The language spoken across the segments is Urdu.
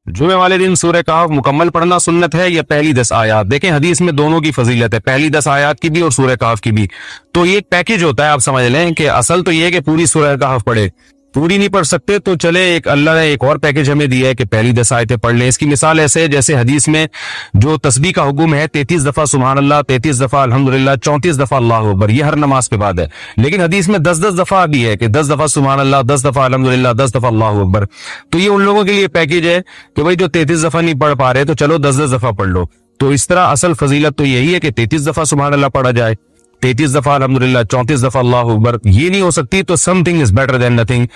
جمعے والے دن سورہ کہف مکمل پڑھنا سنت ہے یا پہلی 10 آیات؟ دیکھیں حدیث میں دونوں کی فضیلت ہے، پہلی 10 آیات کی بھی اور سورہ کہف کی بھی، تو یہ ایک پیکج ہوتا ہے، آپ سمجھ لیں کہ اصل تو یہ ہے کہ پوری سورہ کہف پڑھے، پوری نہیں پڑھ سکتے تو چلے ایک اللہ نے ایک اور پیکج ہمیں دیا ہے کہ پہلی 10 آیتیں پڑھ لیں۔ اس کی مثال ایسے ہے جیسے حدیث میں جو تسبیح کا حکم ہے 33 دفعہ سبحان اللہ، 33 دفعہ الحمدللہ، 34 دفعہ اللہ اکبر، یہ ہر نماز کے بعد ہے، لیکن حدیث میں 10 دفعہ بھی ہے کہ 10 دفعہ سبحان اللہ، 10 دفعہ الحمدللہ، 10 دفعہ اللہ اکبر، تو یہ ان لوگوں کے لیے پیکج ہے کہ بھائی جو 33 دفعہ نہیں پڑھ پا رہے تو چلو 10 دفعہ پڑھ لو۔ تو اس طرح اصل فضیلت تو یہی ہے کہ 33 دفعہ سبحان اللہ پڑھا جائے، 33 دفعہ الحمدللہ، 34 دفعہ اللہ اکبر، یہ نہیں ہو سکتی تو some thing is better than nothing,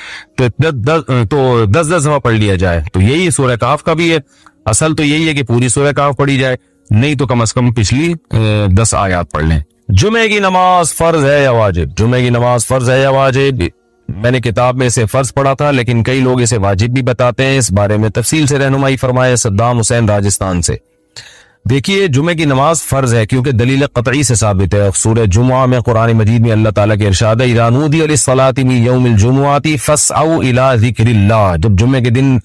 تو 10 دفعہ پڑھ لیا جائے۔ تو یہی سورہ کہف کا بھی ہے، اصل تو یہی ہے کہ پوری سورہ کہف پڑھی جائے، نہیں تو کم از کم پچھلی 10 آیات پڑھ لیں۔ جمعے کی نماز فرض ہے یا واجب؟ جمعے کی نماز فرض ہے یا واجب؟ میں نے کتاب میں اسے فرض پڑھا تھا، لیکن کئی لوگ اسے واجب بھی بتاتے ہیں، اس بارے میں تفصیل سے رہنمائی فرمائے صدام حسین راجستھان سے۔ دیکھیے جمعے کی نماز فرض ہے کیونکہ دلیل قطعی سے ثابت ہے، سورہ جمعہ میں قرآن مجید میں اللہ تعالیٰ کے ارشاد ہے اذا نودی للصلاۃ من یوم الجمعۃ فاسعوا الی ذکر اللہ، جب جمعے کے دن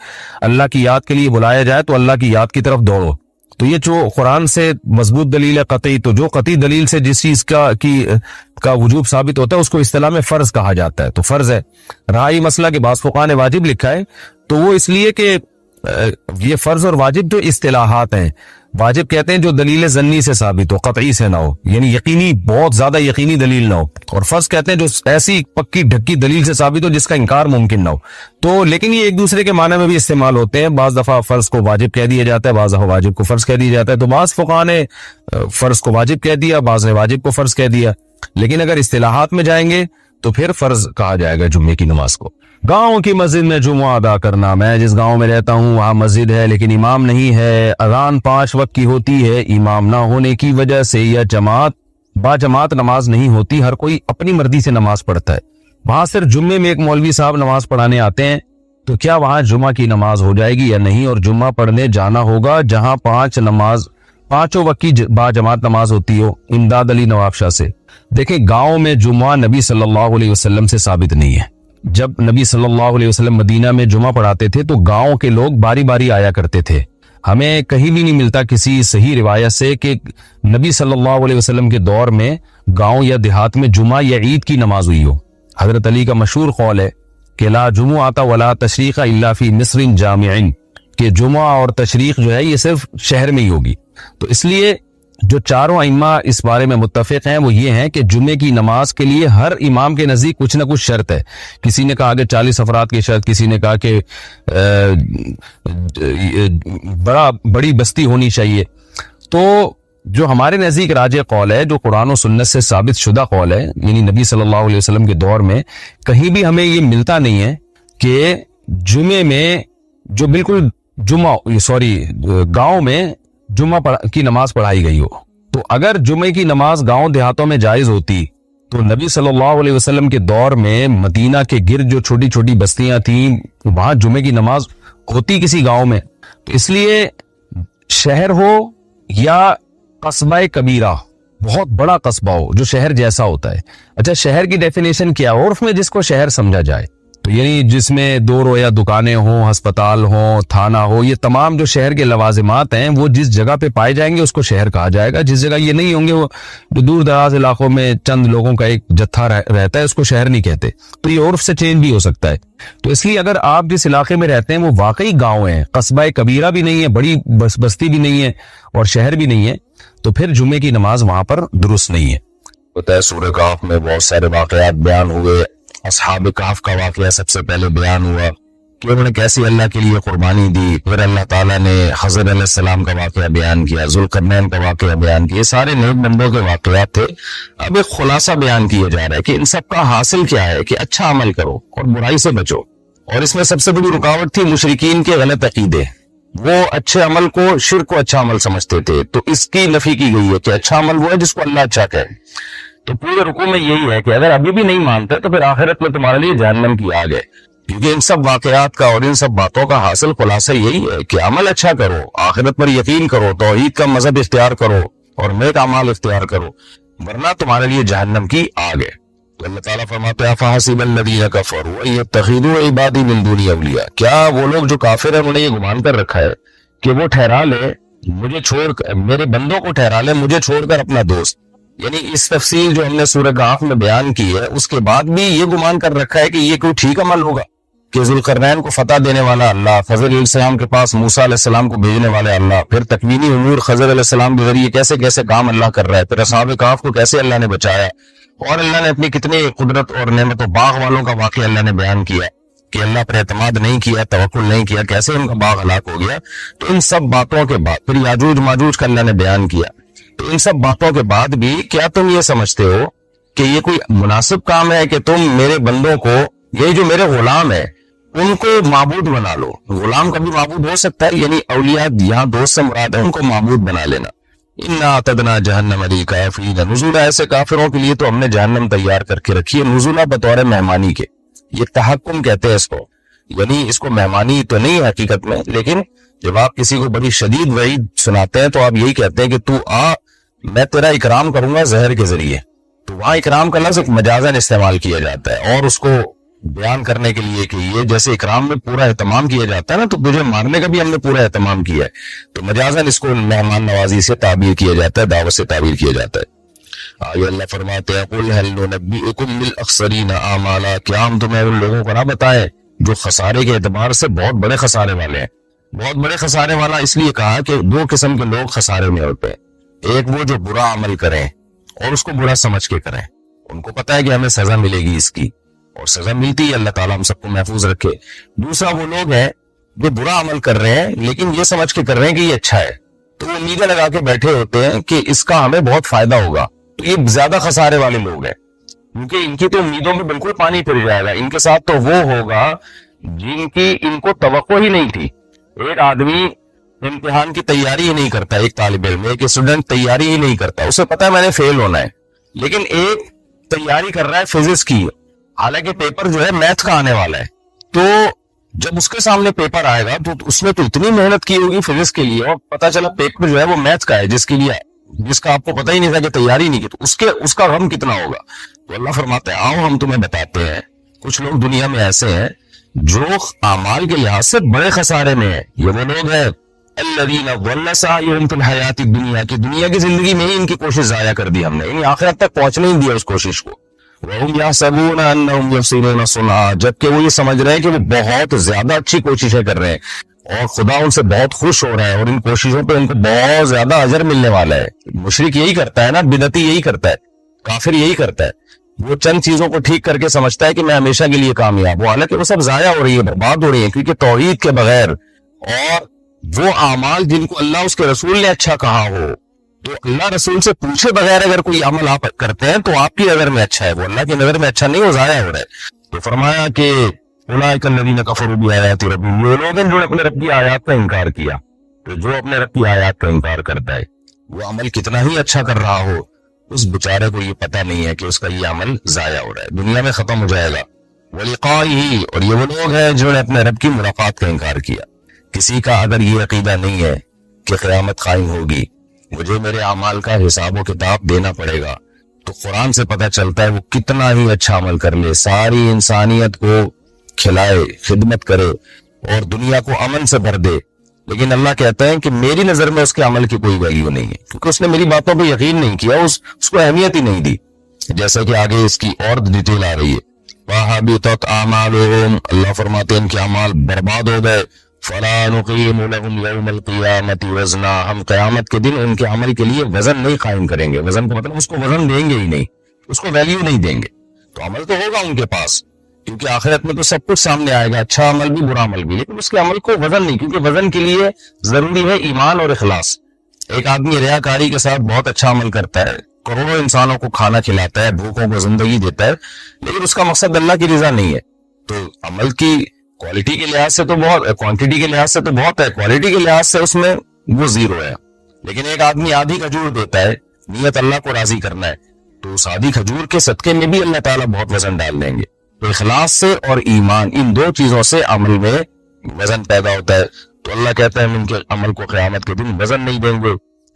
اللہ کی یاد کے لیے بلایا جائے تو اللہ کی یاد کی طرف دوڑو۔ تو یہ جو قرآن سے مضبوط دلیل ہے قطعی، تو جو قطعی دلیل سے جس چیز کا وجوب ثابت ہوتا ہے اس کو اصطلاح میں فرض کہا جاتا ہے، تو فرض ہے۔ رہا یہ مسئلہ کہ بعض فقہاء نے واجب لکھا ہے، تو وہ اس لیے کہ یہ فرض اور واجب تو اصطلاحات ہیں، واجب کہتے ہیں جو دلیل ظنی سے ثابت ہو، قطعی سے نہ ہو، یعنی یقینی بہت زیادہ یقینی دلیل نہ ہو، اور فرض کہتے ہیں جو ایسی پکی ڈھکی دلیل سے ثابت ہو جس کا انکار ممکن نہ ہو۔ تو لیکن یہ ایک دوسرے کے معنی میں بھی استعمال ہوتے ہیں، بعض دفعہ فرض کو واجب کہہ دیا جاتا ہے، بعض دفعہ واجب کو فرض کہہ دیا جاتا ہے، تو بعض فقہاء نے فرض کو واجب کہہ دیا، بعض نے واجب کو فرض کہہ دیا، لیکن اگر اصطلاحات میں جائیں گے تو پھر فرض کہا جائے گا جمعے کی نماز کو۔ گاؤں کی مسجد میں جمعہ ادا کرنا، میں جس گاؤں میں رہتا ہوں وہاں مسجد ہے لیکن امام نہیں ہے، اذان 5 وقت کی ہوتی ہے، امام نہ ہونے کی وجہ سے یا با جماعت نماز نہیں ہوتی، ہر کوئی اپنی مرضی سے نماز پڑھتا ہے، وہاں صرف جمعے میں ایک مولوی صاحب نماز پڑھانے آتے ہیں، تو کیا وہاں جمعہ کی نماز ہو جائے گی یا نہیں؟ اور جمعہ پڑھنے جانا ہوگا جہاں 5 وقت کی با جماعت نماز ہوتی ہو۔ امداد علی نواب شاہ سے۔ دیکھیں گاؤں میں جمعہ نبی صلی اللہ علیہ وسلم سے ثابت نہیں ہے، جب نبی صلی اللہ علیہ وسلم مدینہ میں جمعہ پڑھاتے تھے تو گاؤں کے لوگ باری باری آیا کرتے تھے، ہمیں کہیں بھی نہیں ملتا کسی صحیح روایت سے کہ نبی صلی اللہ علیہ وسلم کے دور میں گاؤں یا دیہات میں جمعہ یا عید کی نماز ہوئی ہو۔ حضرت علی کا مشہور قول ہے کہ لا جمعۃ ولا تشریق الا فی مصر جامع، کہ جمعہ اور تشریق جو ہے یہ صرف شہر میں ہی ہوگی۔ تو اس لیے جو چاروں ائمہ اس بارے میں متفق ہیں وہ یہ ہیں کہ جمعے کی نماز کے لیے ہر امام کے نزدیک کچھ نہ کچھ شرط ہے، کسی نے کہا کہ 40 افراد کی شرط، کسی نے کہا کہ بڑی بستی ہونی چاہیے۔ تو جو ہمارے نزدیک راجح قول ہے، جو قرآن و سنت سے ثابت شدہ قول ہے، یعنی نبی صلی اللہ علیہ وسلم کے دور میں کہیں بھی ہمیں یہ ملتا نہیں ہے کہ جمعے میں جو بالکل گاؤں میں جمعہ کی نماز پڑھائی گئی ہو۔ تو اگر جمعے کی نماز گاؤں دیہاتوں میں جائز ہوتی تو نبی صلی اللہ علیہ وسلم کے دور میں مدینہ کے گرد جو چھوٹی چھوٹی بستیاں تھیں وہاں جمعے کی نماز ہوتی کسی گاؤں میں۔ تو اس لیے شہر ہو یا قصبہ کبیرہ، بہت بڑا قصبہ ہو جو شہر جیسا ہوتا ہے۔ اچھا شہر کی ڈیفینیشن کیا ہے؟ عرف میں جس کو شہر سمجھا جائے، تو یعنی جس میں 2 رویا دکانیں ہوں، ہسپتال ہوں، تھانہ ہو، یہ تمام جو شہر کے لوازمات ہیں وہ جس جگہ پہ پائے جائیں گے اس کو شہر کہا جائے گا۔ جس جگہ یہ نہیں ہوں گے، وہ جو دور دراز علاقوں میں چند لوگوں کا ایک جتھا رہتا ہے، اس کو شہر نہیں کہتے۔ تو یہ عرف سے چینج بھی ہو سکتا ہے۔ تو اس لیے اگر آپ جس علاقے میں رہتے ہیں وہ واقعی گاؤں ہیں، قصبہ کبیرہ بھی نہیں ہے، بڑی بستی بھی نہیں ہے اور شہر بھی نہیں ہے، تو پھر جمعے کی نماز وہاں پر درست نہیں ہے۔ ہوتا ہے سورہ کہف میں بہت سارے واقعات بیان ہوئے، اصحاب کہف کا واقعہ سب سے پہلے بیان ہوا کہ انہوں نے کیسی اللہ کے لیے قربانی دی، پھر اللہ تعالیٰ نے خضر علیہ السلام کا واقعہ بیان کیا، ذوالقرنین کا واقعہ بیان کیا، یہ سارے نیک بندوں کے واقعات تھے۔ اب ایک خلاصہ بیان کیا جا رہا ہے کہ ان سب کا حاصل کیا ہے کہ اچھا عمل کرو اور برائی سے بچو، اور اس میں سب سے بڑی رکاوٹ تھی مشرکین کے غلط عقیدے، وہ اچھے عمل کو شرک کو اچھا عمل سمجھتے تھے، تو اس کی نفی کی گئی ہے کہ اچھا عمل وہ ہے جس کو اللہ اچھا کہے۔ تو پورے رکوع میں یہی ہے کہ اگر ابھی بھی نہیں مانتے تو پھر آخرت میں تمہارے لیے جہنم کی آگ ہے، کیونکہ ان سب واقعات کا اور ان سب باتوں کا حاصل خلاصہ یہی ہے کہ عمل اچھا کرو، آخرت پر یقین کرو، توحید کا مذہب اختیار کرو اور نیک اعمال اختیار کرو، ورنہ تمہارے لیے جہنم کی آگ ہے۔ تو اللہ تعالیٰ فرماتے ہیں فحسب الذین کفروا ان یتخذوا عبادی من دونی اولیاء، کیا وہ لوگ جو کافر ہیں انہوں نے یہ گمان کر رکھا ہے کہ وہ ٹھہرا لے مجھے چھوڑ کر، میرے بندوں کو ٹھہرا لے مجھے چھوڑ کر اپنا دوست. یعنی اس تفصیل جو ہم نے سورہ کہف میں بیان کی ہے اس کے بعد بھی یہ گمان کر رکھا ہے کہ یہ کوئی ٹھیک عمل ہوگا کہ ذوالقرنین کو فتح دینے والا اللہ، خضر علیہ السلام کے پاس موسیٰ علیہ السلام کو بھیجنے والے اللہ، پھر تکوینی امور خضر علیہ السلام کے ذریعے کیسے کیسے کام اللہ کر رہا ہے، پھر اصحاب کہف کو کیسے اللہ نے بچایا، اور اللہ نے اپنی کتنی قدرت اور نعمت و باغ والوں کا واقعہ اللہ نے بیان کیا کہ اللہ پر اعتماد نہیں کیا، توکل نہیں کیا، کیسے ان کا باغ ہلاک ہو گیا. تو ان سب باتوں کے بعد پھر یاجوج ماجوج کا اللہ نے بیان کیا. تو ان سب باتوں کے بعد بھی کیا تم یہ سمجھتے ہو کہ یہ کوئی مناسب کام ہے کہ تم میرے بندوں کو، یہ جو میرے غلام ہے ان کو معبود بنا لو؟ غلام کا بھی معبود ہو سکتا ہے، یعنی اولیاء یہاں دوست سے مراد ہے، ان کو معبود بنا لینا. انا اعتدنا جہنم للکافرین نزلا، ایسے کافروں کے لیے تو ہم نے جہنم تیار کر کے رکھی ہے، نزلا بطور مہمانی کے. یہ تحکم کہتے ہیں اس کو، یعنی اس کو مہمانی تو نہیں ہے حقیقت میں، لیکن جب آپ کسی کو بڑی شدید وعید سناتے ہیں تو آپ یہی کہتے ہیں کہ تو آ، میں تیرا اکرام کروں گا زہر کے ذریعے. تو وہاں اکرام کا لفظ مجازن استعمال کیا جاتا ہے، اور اس کو بیان کرنے کے لیے کہ یہ جیسے اکرام میں پورا اہتمام کیا جاتا ہے نا، تو تجھے مارنے کا بھی ہم نے پورا اہتمام کیا ہے. تو مجازن اس کو مہمان نوازی سے تعبیر کیا جاتا ہے، دعوت سے تعبیر کیا جاتا ہے. آگے اللہ فرماتے ہیں قل هل ننبئکم بالاخسرین اعمالا، کیا ہم تمہیں ان لوگوں کو نہ بتائیں جو خسارے کے اعتبار سے بہت بڑے خسارے والے ہیں. بہت بڑے خسارے والا اس لیے کہا کہ دو قسم کے لوگ خسارے میں ہوتے ہیں. ایک وہ جو برا عمل کریں اور اس کو برا سمجھ کے کریں، ان کو پتہ ہے کہ ہمیں سزا ملے گی اس کی، اور سزا ملتی ہے، اللہ تعالیٰ ہم سب کو محفوظ رکھے. دوسرا وہ لوگ ہیں جو برا عمل کر رہے ہیں لیکن یہ سمجھ کے کر رہے ہیں کہ یہ اچھا ہے، تو وہ امیدیں لگا کے بیٹھے ہوتے ہیں کہ اس کا ہمیں بہت فائدہ ہوگا. تو یہ زیادہ خسارے والے لوگ ہیں، کیونکہ ان کی تو امیدوں میں بالکل پانی پھر جائے گا. ان کے ساتھ تو وہ ہوگا جن کی ان کو توقع ہی نہیں تھی. ایک آدمی امتحان کی تیاری ہی نہیں کرتا، ایک طالب علم، ایک اسٹوڈنٹ تیاری ہی نہیں کرتا، اسے پتا ہے میں نے فیل ہونا ہے، لیکن ایک تیاری کر رہا ہے فزکس کی، حالانکہ پیپر جو ہے میتھ کا آنے والا ہے. تو جب اس کے سامنے پیپر آئے گا تو اس نے تو اتنی محنت کی ہوگی فزکس کے لیے، اور پتا چلا پیپر جو ہے وہ میتھ کا ہے جس کا آپ کو پتہ ہی نہیں تھا کہ تیاری نہیں کی، تو اس کا غم کتنا ہوگا. تو اللہ فرماتے ہیں آؤ ہم تمہیں بتاتے ہیں کچھ لوگ دنیا میں ایسے ہیں جو اعمال کے لحاظ سے بڑے خسارے میں ہیں. یہ وہ لوگ ہیں الذین ضل سعیہم فی الحیات الدنیا، کی دنیا کی زندگی میں ہی ان کی کوشش ضائع کر دی ہم نے، یعنی آخرت تک پہنچنے نہیں دیا اس کوشش کو. وَهُمْ يَحْسَبُونَ أَنَّهُمْ يُحْسِنُونَ صُنْعًا، جبکہ وہ یہ سمجھ رہے ہیں کہ وہ بہت زیادہ اچھی کوششیں کر رہے ہیں اور خدا ان سے بہت خوش ہو رہا ہے اور ان کوششوں پہ ان کو بہت زیادہ اجر ملنے والا ہے. مشرک یہی کرتا ہے نا، بدعتی یہی کرتا ہے، کافر یہی کرتا ہے. وہ چند چیزوں کو ٹھیک کر کے سمجھتا ہے کہ میں ہمیشہ کے لیے کامیاب ہوں، حالانکہ وہ سب ضائع ہو رہی ہے، برباد ہو رہی ہے، کیونکہ توحید کے بغیر اور وہ اعمال جن کو اللہ اس کے رسول نے اچھا کہا ہو، تو اللہ رسول سے پوچھے بغیر اگر کوئی عمل آپ کرتے ہیں تو آپ کی نظر میں اچھا ہے، وہ اللہ کی نظر میں اچھا نہیں، وہ ضائع ہو رہا ہے. تو فرمایا کہ اولئک الذین کفروا بآیات ربہم، یہ لوگ ہیں جو اپنے رب کی آیات کا انکار کیا. تو جو اپنے رب کی آیات کا انکار کرتا ہے وہ عمل کتنا ہی اچھا کر رہا ہو، اس بیچارے کو یہ پتہ نہیں ہے کہ اس کا یہ عمل ضائع ہو رہا ہے، دنیا میں ختم ہو جائے گا. ولقائہ، اور یہ وہ لوگ ہیں جنہوں نے اپنے رب کی ملاقات کا انکار کیا. کسی کا اگر یہ عقیدہ نہیں ہے کہ قیامت قائم ہوگی، مجھے میرے اعمال کا حساب و کتاب دینا پڑے گا، تو قرآن سے پتہ چلتا ہے وہ کتنا ہی اچھا عمل کر لے، ساری انسانیت کو کھلائے، خدمت کرے اور دنیا کو امن سے بھر دے، لیکن اللہ کہتا ہے کہ میری نظر میں اس کے عمل کی کوئی ویلیو نہیں ہے، کیونکہ اس نے میری باتوں پہ یقین نہیں کیا، اس کو اہمیت ہی نہیں دی. جیسا کہ آگے اس کی اور ڈیٹیل آ رہی ہے. وَحَبِطَتْ أَعْمَالُهُمْ، اللہ فرماتے ہیں ان کے اعمال برباد ہو گئے. فَلَا نُقِيمُ لَهُمْ يَوْمَ الْقِيَامَةِ وَزْنًا، ہم قیامت کے دن ان کے عمل کے لیے وزن نہیں قائم کریں گے. وزن کا مطلب اس کو وزن دیں گے ہی نہیں، اس کو ویلیو نہیں دیں گے. تو عمل تو ہوگا ان کے پاس، کیونکہ آخرت میں تو سب کچھ سامنے آئے گا، اچھا عمل بھی برا عمل بھی، لیکن اس کے عمل کو وزن نہیں، کیونکہ وزن کے لیے ضروری ہے ایمان اور اخلاص. ایک آدمی ریاکاری کے ساتھ بہت اچھا عمل کرتا ہے، کروڑوں انسانوں کو کھانا کھلاتا ہے، بھوکوں کو زندگی دیتا ہے، لیکن اس کا مقصد اللہ کی رضا نہیں ہے، تو عمل کی کوالٹی کے لحاظ سے تو بہت، کوانٹٹی کے لحاظ سے تو بہت ہے، کوالٹی کے لحاظ سے اس میں وہ زیرو ہے. لیکن ایک آدمی آدھی کھجور دیتا ہے، نیت اللہ کو راضی کرنا ہے، تو اس آدھی کھجور کے صدقے میں بھی اللہ تعالیٰ بہت وزن ڈال دیں گے. تو اخلاص سے اور ایمان، ان دو چیزوں سے عمل میں وزن پیدا ہوتا ہے. تو اللہ کہتا ہے ہم ان کے عمل کو قیامت کے دن وزن نہیں دیں گے.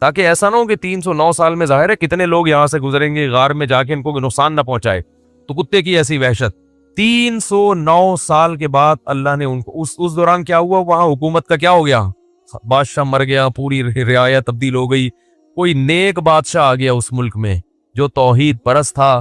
تاکہ ایسا نہ ہو کہ 309 سال میں ظاہر ہے کتنے لوگ یہاں سے گزریں گے غار میں جا کے ان کو نقصان نہ پہنچائے، تو کتے کی ایسی وحشت۔ 309 سال کے بعد اللہ نے ان کو اس دوران کیا ہوا، وہاں حکومت کا کیا ہو گیا، بادشاہ مر گیا، پوری رعایا تبدیل ہو گئی، کوئی نیک بادشاہ آ گیا اس ملک میں جو توحید پرست تھا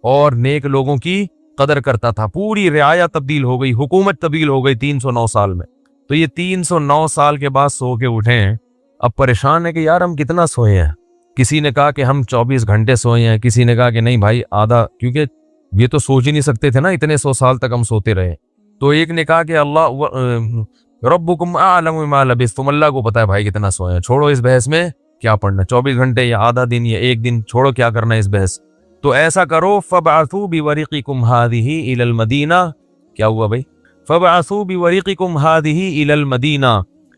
اور نیک لوگوں کی قدر کرتا تھا، پوری رعایا تبدیل ہو گئی، حکومت تبدیل ہو گئی 309 سال میں۔ تو یہ 309 سال کے بعد سو کے اٹھے ہیں، اب پریشان ہے کہ یار ہم کتنا سوئے ہیں۔ کسی نے کہا کہ ہم 24 گھنٹے سوئے ہیں، کسی نے کہا کہ نہیں بھائی آدھا، کیونکہ یہ تو سوچ ہی نہیں سکتے تھے نا اتنے 100 سال تک ہم سوتے رہے۔ تو ایک نے کہا کہ اللہ ربکم اعلم بما لبثتم، اللہ کو پتا ہے بھائی کتنا سوئے ہیں، چھوڑو اس بحث میں کیا پڑھنا، 24 گھنٹے یا آدھا دن یا ایک دن، چھوڑو کیا کرنا اس بحث۔ تو ایسا کرو فبعثوا بورقکم هذه الى المدینہ، کیا ہوا بھائی، فبعثوا بورقکم هذه الى المدینہ،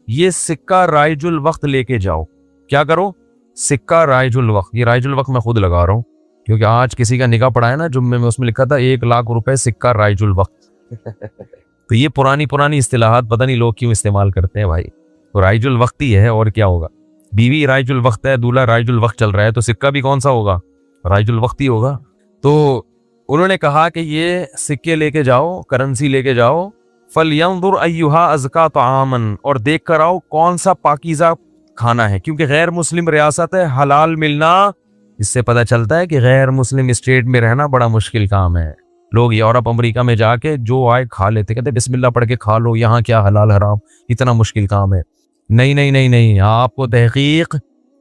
یہ سکہ رائج الوقت لے کے جاؤ۔ کیا کرو، سکہ رائج الوقت، یہ رائج الوقت میں خود لگا رہا ہوں کیونکہ آج کسی کا نکاح پڑا ہے نا جمعے میں، اس میں لکھا تھا 1,00,000 روپے سکہ رائج الوقت۔ تو یہ پرانی اصطلاحات پتہ نہیں لوگ کیوں استعمال کرتے ہیں بھائی، تو رائج الوقت ہی ہے اور کیا ہوگا، بیوی رائج الوقت ہے، دولہا رائج الوقت چل رہا ہے، تو سکہ بھی کون سا ہوگا، رائج الوقت ہی ہوگا۔ تو انہوں نے کہا کہ یہ سکے لے کے جاؤ، کرنسی لے کے جاؤ، فَلْيَنْظُرْ أَيُّهَا أَزْكَىٰ طَعَامًا، اور دیکھ کر آؤ کون سا پاکیزہ کھانا ہے، کیونکہ غیر مسلم ریاست ہے، حلال ملنا، اس سے پتہ چلتا ہے کہ غیر مسلم اسٹیٹ میں رہنا بڑا مشکل کام ہے۔ لوگ یورپ امریکہ میں جا کے جو آئے کھا لیتے، کہتے بسم اللہ پڑھ کے کھا لو، یہاں کیا حلال حرام، اتنا مشکل کام ہے۔ نہیں، آپ کو تحقیق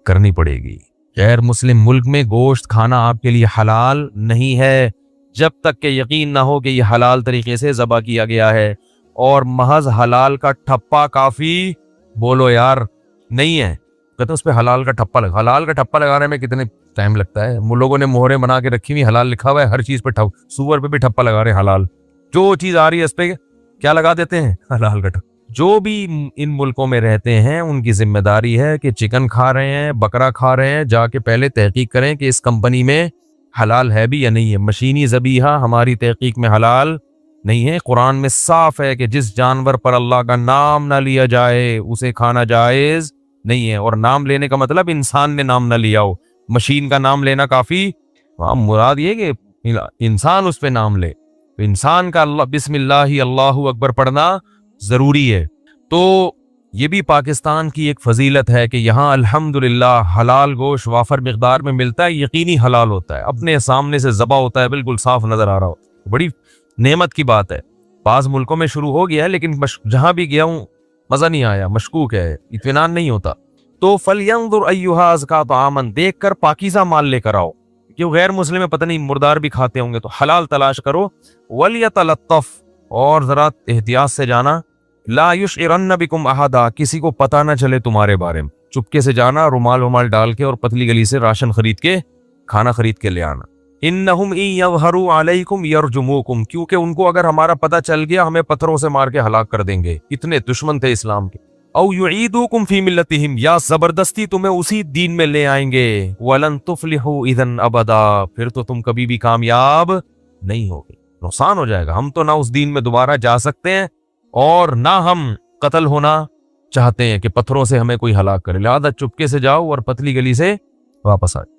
کرنی پڑے گی۔ غیر مسلم ملک میں گوشت کھانا آپ کے لیے حلال نہیں ہے جب تک کہ یقین نہ ہو کہ یہ حلال طریقے سے ذبح کیا گیا ہے، اور محض حلال کا ٹھپا کافی بولو یار نہیں ہے، کہتے اس پہ حلال کا ٹھپا لگا، حلال کا ٹھپا لگانے میں کتنے ٹائم لگتا ہے، لوگوں نے مہریں بنا کے رکھی ہوئی، حلال لکھا ہوا ہے، ہر چیز پہ سور پہ بھی ٹھپا لگا رہے ہیں حلال، جو چیز آ رہی ہے اس پہ کیا لگا دیتے ہیں، حلال کا ٹھپا۔ جو بھی ان ملکوں میں رہتے ہیں ان کی ذمہ داری ہے کہ چکن کھا رہے ہیں، بکرا کھا رہے ہیں، جا کے پہلے تحقیق کریں کہ اس کمپنی میں حلال ہے بھی یا نہیں ہے۔ مشینی ذبیحہ ہماری تحقیق میں حلال نہیں ہے، قرآن میں صاف ہے کہ جس جانور پر اللہ کا نام نہ لیا جائے اسے کھانا جائز نہیں ہے، اور نام لینے کا مطلب انسان نے نام نہ لیا ہو، مشین کا نام لینا کافی، مراد یہ کہ انسان اس پہ نام لے، تو انسان کا اللہ بسم اللہ اللہ اکبر پڑھنا ضروری ہے۔ تو یہ بھی پاکستان کی ایک فضیلت ہے کہ یہاں الحمدللہ حلال گوشت وافر مقدار میں ملتا ہے، یقینی حلال ہوتا ہے، اپنے سامنے سے ذبح ہوتا ہے، بالکل صاف نظر آ رہا ہوتا ہے، بڑی نعمت کی بات ہے۔ بعض ملکوں میں شروع ہو گیا ہے لیکن جہاں بھی گیا ہوں مزہ نہیں آیا، مشکوک ہے، اطمینان نہیں ہوتا۔ تو فَلْيَنْظُرْ أَيُّهَا أَزْكَىٰ طَعَامًا، دیکھ کر پاکیزہ مال لے کر آؤ، کیوں غیر مسلم میں پتہ نہیں مردار بھی کھاتے ہوں گے، تو حلال تلاش کرو۔ وَلْيَتَلَطَّفْ، اور ذرا احتیاط سے جانا، لَا يُشْعِرَنَّ بِكُمْ أَحَدًا، کسی کو پتہ نہ چلے تمہارے بارے میں، چپکے سے جانا، رومال ڈال کے اور پتلی گلی سے راشن خرید کے، کھانا خرید کے لے آنا۔ انہم ان یظہروا علیکم یرجموکم، کیونکہ ان کو اگر ہمارا پتہ چل گیا ہمیں پتھروں سے مار کے ہلاک کر دیں گے، اتنے دشمن تھے اسلام کے۔ او یعیدوکم فی ملتہم، یا زبردستی تمہیں اسی دین میں لے آئیں گے۔ ولن تفلحوا اذا ابدا، پھر تو تم کبھی بھی کامیاب نہیں ہوگے، نقصان ہو جائے گا۔ ہم تو نہ اس دین میں دوبارہ جا سکتے ہیں اور نہ ہم قتل ہونا چاہتے ہیں کہ پتھروں سے ہمیں کوئی ہلاک کرے، لہٰذا چپکے سے جاؤ اور پتلی گلی سے واپس آ جاؤ۔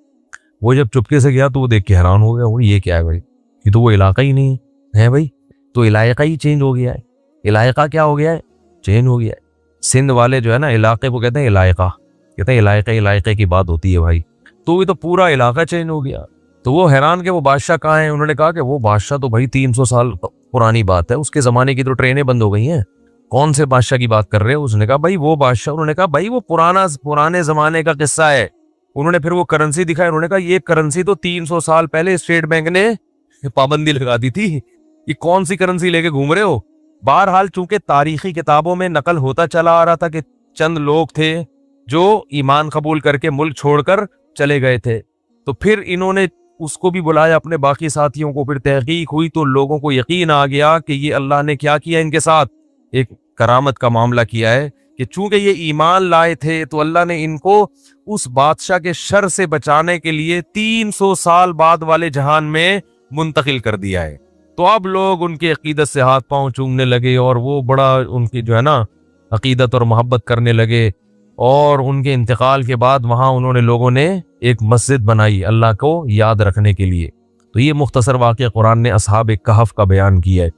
وہ جب چپکے سے گیا تو وہ دیکھ کے حیران ہو گیا، وہ یہ کیا ہے بھائی، یہ تو وہ علاقہ ہی نہیں ہے بھائی، تو علاقہ ہی چینج ہو گیا ہے۔ علاقہ کیا ہو گیا ہے، چینج ہو گیا ہے۔ سندھ والے جو ہے نا علاقے کو کہتے ہیں علاقہ، کہتے ہیں علاقے کی بات ہوتی ہے بھائی، تو یہ تو پورا علاقہ چینج ہو گیا۔ تو وہ حیران کہ وہ بادشاہ کہاں ہیں، انہوں نے کہا کہ وہ بادشاہ تو بھائی 300 سال پرانی بات ہے، اس کے زمانے کی تو ٹرینیں بند ہو گئی ہیں، کون سے بادشاہ کی بات کر رہے ہو؟ اس نے کہا بھائی وہ بادشاہ، انہوں نے کہا بھائی وہ پرانے زمانے کا قصہ ہے۔ انہوں نے پھر وہ کرنسی دکھائی، انہوں نے کہا یہ کرنسی تو 300 سال پہلے اسٹیٹ بینک نے پابندی لگا دی تھی، یہ کون سی کرنسی لے کے گھوم رہے ہو؟ بہرحال چونکہ تاریخی کتابوں میں نقل ہوتا چلا آ رہا تھا کہ چند لوگ تھے جو ایمان قبول کر کے ملک چھوڑ کر چلے گئے تھے، تو پھر انہوں نے اس کو بھی بلایا اپنے باقی ساتھیوں کو، پھر تحقیق ہوئی تو لوگوں کو یقین آ گیا کہ یہ اللہ نے کیا کیا ان کے ساتھ، ایک کرامت کا معاملہ کیا ہے کہ چونکہ یہ ایمان لائے تھے تو اللہ نے ان کو اس بادشاہ کے شر سے بچانے کے لیے 300 سال بعد والے جہان میں منتقل کر دیا ہے۔ تو اب لوگ ان کی عقیدت سے ہاتھ پاؤں چومنے لگے اور وہ بڑا ان کی جو ہے نا عقیدت اور محبت کرنے لگے۔ اور ان کے انتقال کے بعد وہاں انہوں نے لوگوں نے ایک مسجد بنائی اللہ کو یاد رکھنے کے لیے۔ تو یہ مختصر واقعہ قرآن نے اصحاب کہف کا بیان کیا ہے۔